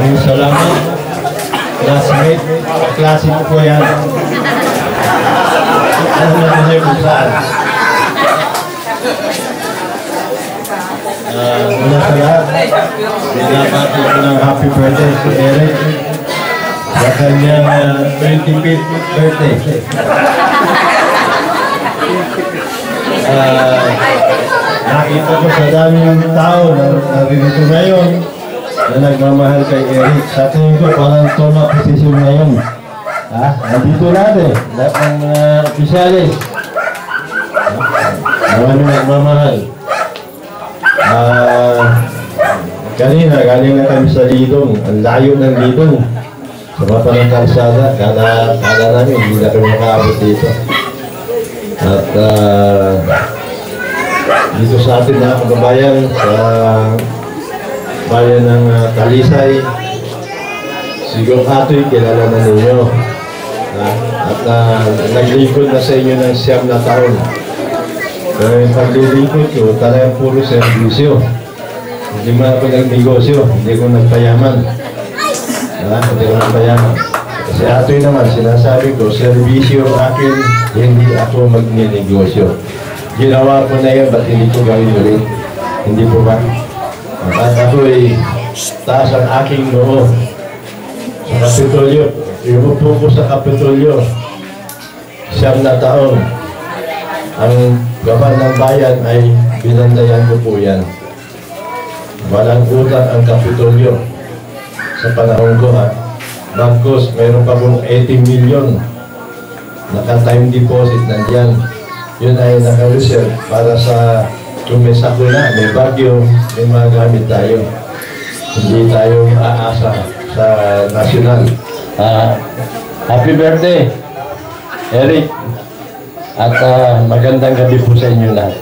Maraming salamat. Classmate, klase ko po yan. Ano na niyo kung saan? Una sa lahat, binabati ko ng happy birthday si Eric sa kanyang 25th birthday. Nakita ko sa daming tao na naririto ngayon na nagmamahal kay Eric. Sa tingin ko parang toma posisyon ngayon. Nandito natin, lahat ng opisyalis. Maraming nagmamahal. Kanina, galing na kami sa Lidong. Ang layo ng Lidong. Sa mapa ng kalsada, kala namin, hindi na kami makaabot dito. At dito sa atin na kababayan, sa bayan ng Talisay, siguro ato'y kilala na ninyo. At naglingkod na sa inyo ng 9 na taon. Pero yung paglilingkod ko, talagang puro servisyo. Hindi man ako nag-negosyo, hindi ko nagpayaman. Hindi ko nagpayaman. Kasi ato'y naman, sinasabi ko, servisyo akin, hindi ako mag-negosyo. Ginawa ko na yan, ba't hindi ko gawin ulit? Hindi po ba? At ako'y taas ang aking noo sa Kapitolyo. Iupo ko sa Kapitolyo 9 na taon. Ang gaban ng bayan ay binandayan ko po yan. Walang utang ang Kapitolyo sa panahon ko Bagkos, mayroon pa pong 80 million naka-time deposit nandiyan. Yun ay naka-reserve para sa kung may sakuna, may bagyo, may mga gamit tayo. Hindi tayo aasa sa national. Happy birthday, Eric! At magandang gabi po sa inyo lahat.